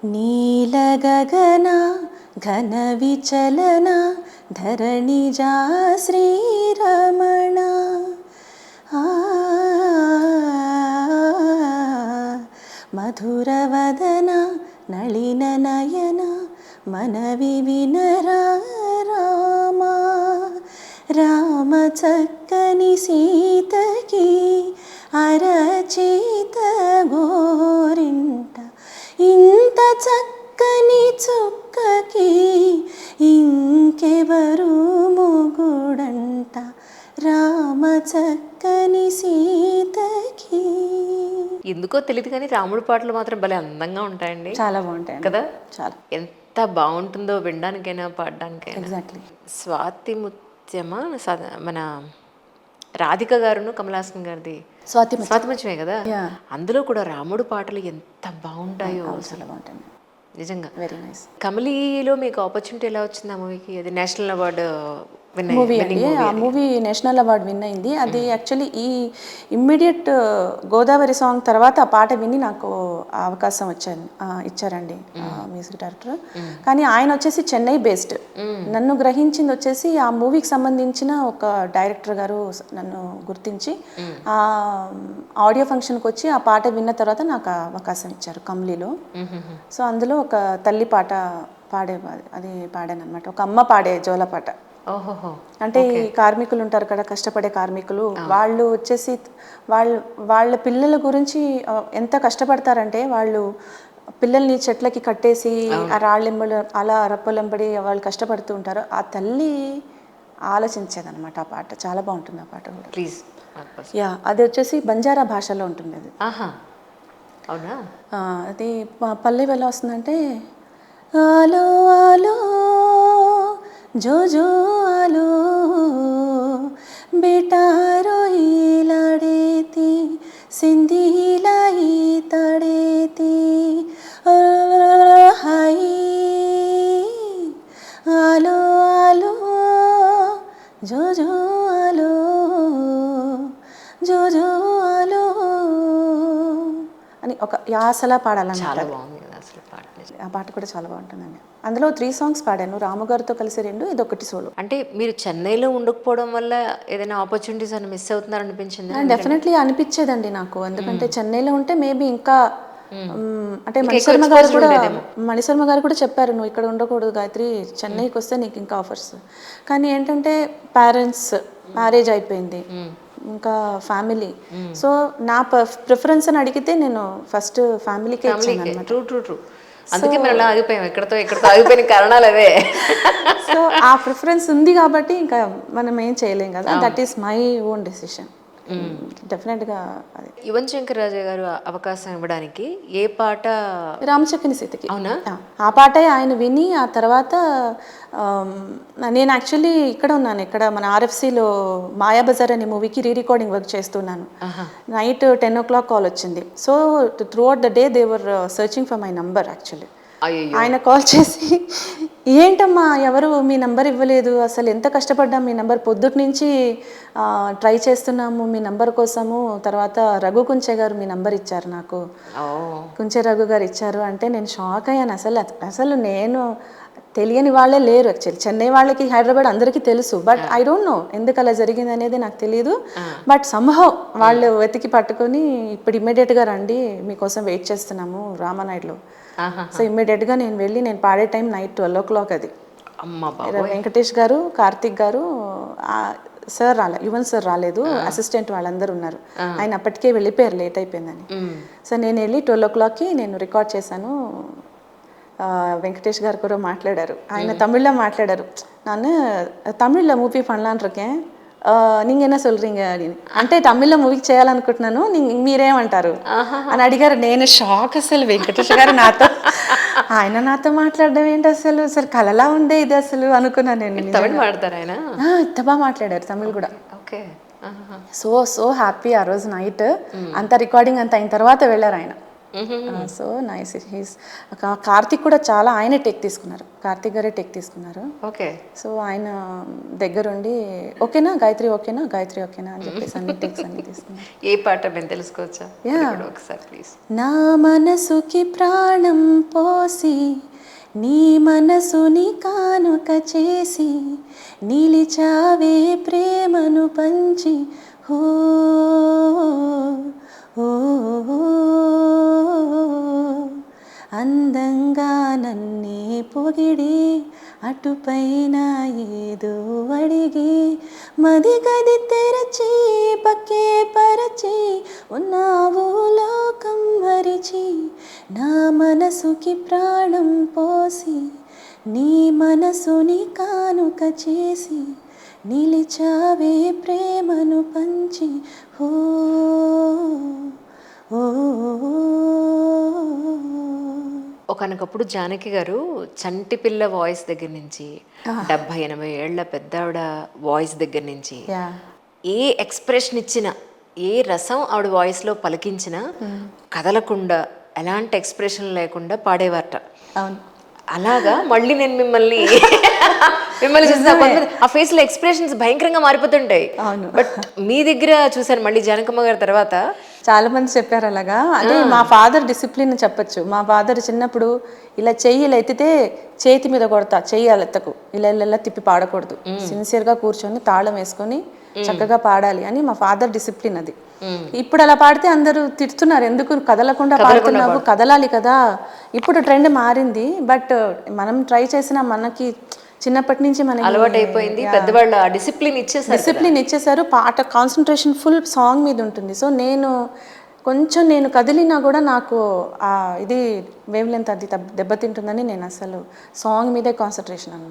నీలగగన ఘన విచలన ధరణిజా శ్రీరమణ ఆ మధురవదన నళిన నయన మనవి వినరా రామా రామ చక్కని సీతకి అరచేత గోరింట ఇంత చక్కని చుక్కకి ఇంకెవరు మొగుడంట రామ చక్కని సీతకి. ఎందుకో తెలియదు కానీ రాముడి పాటలు మాత్రం భలే అందంగా ఉంటాయండి. చాలా బాగుంటాయి కదా, చాలా. ఎంత బాగుంటుందో వినడానికైనా పాడడానికైనా. ఎగ్జాక్ట్లీ. స్వాతి ముత్యమా మన రాధిక గారును కమల్ హాసన్ గారిది స్వాతి ముత్యమే కదా, అందులో కూడా రాముడు పాటలు ఎంత బాగుంటాయో. చాలా బాగుంటాయి నిజంగా. Very nice. కమలీలో మీకు ఆపర్చునిటీ ఎలా వచ్చింది ఆ మూవీకి? అది నేషనల్ అవార్డు మూవీ అండి. ఆ మూవీ నేషనల్ అవార్డు విన్ అయింది. అది యాక్చువల్లీ ఈ ఇమ్మీడియట్ గోదావరి సాంగ్ తర్వాత ఆ పాట విని నాకు అవకాశం ఇచ్చారండి మ్యూజిక్ డైరెక్టర్. కానీ ఆయన వచ్చేసి చెన్నై బేస్డ్. నన్ను గ్రహించింది వచ్చేసి ఆ మూవీకి సంబంధించిన ఒక డైరెక్టర్ గారు నన్ను గుర్తించి ఆ ఆడియో ఫంక్షన్కి వచ్చి ఆ పాట విన్న తర్వాత నాకు అవకాశం ఇచ్చారు కమ్లీలో. సో అందులో ఒక తల్లి పాట అది పాడాను అనమాట. ఒక అమ్మ పాడే జోల పాట. అంటే ఈ కార్మికులు ఉంటారు కదా, కష్టపడే కార్మికులు, వాళ్ళు వచ్చేసి వాళ్ళ పిల్లల గురించి ఎంత కష్టపడతారంటే, వాళ్ళు పిల్లల్ని చెట్లకి కట్టేసి ఆ రాళ్ళెంబడి అలా అరప్పలెంబడి వాళ్ళు కష్టపడుతూ ఉంటారు. ఆ తల్లి ఆలోచించేదనమాట ఆ పాట. చాలా బాగుంటుంది ఆ పాట కూడా. ప్లీజ్. యా, అది వచ్చేసి బంజారా భాషలో ఉంటుంది అది. అవునా? అది పల్లె ఎలా వస్తుందంటే, ఆలో ఆలో जो जो आलो बेटा रोई लाड़ेती सिंधी लाई तड़ेती हाई आलो आलो जो जो आलो जो जो आलो అని ఒక యాసలా పాడాలన్నమాట. చాలా బాగుంది అసలు పాట. ఆ పాట కూడా చాలా బాగుంటుందండి. అందులో 3 సాంగ్స్ పాడాను, రాముగారితో కలిసి 2, ఇదొకటి సోలో. అంటే మీరు చెన్నైలో ఉండకపోవడం వల్ల ఏదైనా ఆపర్చునిటీస్ అని మిస్ అవుతున్నారు అనిపించింది? డెఫినెట్లీ అనిపించేదండి నాకు. ఎందుకంటే చెన్నైలో ఉంటే మేబీ ఇంకా అంటే మణిశర్మ గారు కూడా చెప్పారు, నువ్వు ఇక్కడ ఉండకూడదు గాయత్రి, చెన్నైకి వస్తే నీకు ఇంకా ఆఫర్స్. కానీ ఏంటంటే పేరెంట్స్ మ్యారేజ్ అయిపోయింది, ఇంకా ఫ్యామిలీ. సో నా ప్రిఫరెన్స్ అని అడిగితే నేను ఫస్ట్ ఫ్యామిలీకే ఇచ్చాను అన్నమాట. ట్రూ. అందుకే మనం అలా ఆగిపోయాం, ఎక్కడితో ఆగిపోయిన కారణాలు అవే. సో ఆ ప్రిఫరెన్స్ ఉంది కాబట్టి ఇంకా మనం ఏం చేయలేం కదా. That is my own decision. డెఫినెట్గా అది. యువన్ శంకర్ రాజా గారు అవకాశం ఇవ్వడానికి ఏ పాట? రామచక్కని సీతకి. అవునా? ఆ పాటే ఆయన విని ఆ తర్వాత నేను యాక్చువల్లీ ఇక్కడ ఉన్నాను, ఇక్కడ మన ఆర్ఎఫ్సిలో మాయాబజార్ అనే మూవీకి రికార్డింగ్ వర్క్ చేస్తున్నాను. నైట్ 10 o'clock కాల్ వచ్చింది. So through out the day they were searching for my number actually. ఆయన కాల్ చేసి, ఏంటమ్మా ఎవరు మీ నంబర్ ఇవ్వలేదు, అసలు ఎంత కష్టపడ్డాం, మీ నంబర్ పొద్దుటి నుంచి ట్రై చేస్తున్నాము మీ నంబర్ కోసము, తర్వాత రఘు కుంచె గారు మీ నంబర్ ఇచ్చారు నాకు, కుంచె రఘు గారు ఇచ్చారు అంటే నేను షాక్ అయ్యాను. అసలు నేను తెలియని వాళ్ళే లేరు యాక్చువల్లీ. చెన్నై వాళ్ళకి హైదరాబాద్ అందరికీ తెలుసు, బట్ ఐ డోంట్ నో ఎందుకు అలా జరిగింది అనేది నాకు తెలియదు. బట్ సమ్హౌ వాళ్ళు వెతికి పట్టుకొని ఇప్పుడు ఇమ్మీడియట్గా రండి మీకోసం వెయిట్ చేస్తున్నాము రామానాయుడులో. సో ఇమ్మీడియట్గా నేను వెళ్ళి, నేను పాడే టైం నైట్ 12 o'clock అది. వెంకటేష్ గారు, కార్తిక్ గారు, సార్ యువన్ సార్ రాలేదు, అసిస్టెంట్ వాళ్ళందరూ ఉన్నారు. ఆయన అప్పటికే వెళ్ళిపోయారు, లేట్ అయిపోయిందని. సో నేను వెళ్ళి 12 o'clockకి నేను రికార్డ్ చేశాను. வெங்கடேஷ் గారు కూడా మాట్లాడారు, ఆయన తమిళ్లో మాట్లాడారు. நான் తమిళ్లో మూవీ பண்ணலான்னு இருக்கேன், நீங்கள் என்ன சொல்கிறீங்க அப்படின்னு. అంటే తమిళ్లో మూవీకి చేయాలనుకుంటున్నాను, మీరేమంటారు అని అడిగారు. నేను షాక్ అసలు. వెంకటేష్ గారు ఆయన నాతో మాట్లాడడం ఏంటి అసలు కలలా ఉందే ఇది అసలు అనుకున్నాను నేను. తమిళ్ మాట్లాడతారు ఆయన? ఇంత బాగా మాట్లాడారు తమిళ్ కూడా. So happy. ఆ రోజు నైట్ అంతా రికార్డింగ్ అంతా అయిన తర్వాత వెళ్ళారు ఆయన. So nice. హీస్ కార్తిక్ కూడా చాలా ఆయనే టేక్ తీసుకున్నారు, కార్తిక్ గారే టేక్ తీసుకున్నారు. ఓకే. సో ఆయన దగ్గరుండి ఓకేనా గాయత్రి, ఓకేనా గాయత్రి, ఓకేనా అని చెప్పేసి అన్ని టేక్స్ అన్ని తీసుకున్నారు. ఏ పాట మేము తెలుసుకోవచ్చా? ఒకసారి ప్లీజ్. నా మనసుకి ప్రాణం పోసి నీ మనసుని కానుక చేసి నిలిచావే ప్రేమను పంచి హో ఓ అందంగా నన్నే పొగిడి అటుపైన ఏదో అడిగి మది గది తెరచి పక్కే పరచి ఉన్నావు లోకం మరిచి నా మనసుకి ప్రాణం పోసి నీ మనసుని కానుక చేసి నిలిచావే ప్రేమను పంచి హో ఓ. ఒకనకప్పుడు జానకి గారు చంటి పిల్ల వాయిస్ దగ్గర నుంచి 70-80 ఏళ్ల పెద్దావిడ వాయిస్ దగ్గర నుంచి ఏ ఎక్స్ప్రెషన్ ఇచ్చినా, ఏ రసం ఆవిడ వాయిస్లో పలికించినా కదలకుండా ఎలాంటి ఎక్స్ప్రెషన్ లేకుండా పాడేవారట. అవును. అలాగా మళ్ళీ నేను మిమ్మల్ని చూసిన ఆ ఫేస్ లో ఎక్స్ప్రెషన్స్ భయంకరంగా మారిపోతుంటాయి. బట్ మీ దగ్గర చూసాను మళ్ళీ జానకమ్మ గారి తర్వాత చాలా మంది చెప్పారు అలాగా. అదే మా ఫాదర్ డిసిప్లిన్ చెప్పొచ్చు. మా ఫాదర్ చిన్నప్పుడు ఇలా చెయ్యి ఇలా ఎత్తితే చేతి మీద కొడతా, చెయ్యి అలా ఎత్తకు, ఇలా తిప్పి పాడకూడదు, సిన్సియర్గా కూర్చొని తాళం వేసుకొని చక్కగా పాడాలి అని మా ఫాదర్ డిసిప్లిన్ అది. ఇప్పుడు అలా పాడితే అందరూ తిడుతున్నారు, ఎందుకు కదలకుండా పాడుతున్నావు, కదలాలి కదా. ఇప్పుడు ట్రెండ్ మారింది, బట్ మనం ట్రై చేసినా మనకి చిన్నప్పటి నుంచి మనకి అలవాటు అయిపోయింది. పెద్దవాళ్ళు డిసిప్లిన్ ఇచ్చేసారు. పాట కాన్సన్ట్రేషన్ ఫుల్ సాంగ్ మీద ఉంటుంది. సో నేను కదిలినా కూడా నాకు ఇది వేవ్ లెంత్ అది దెబ్బతింటుందని నేను అసలు సాంగ్ మీదే కాన్సన్ట్రేషన్ అనమాట.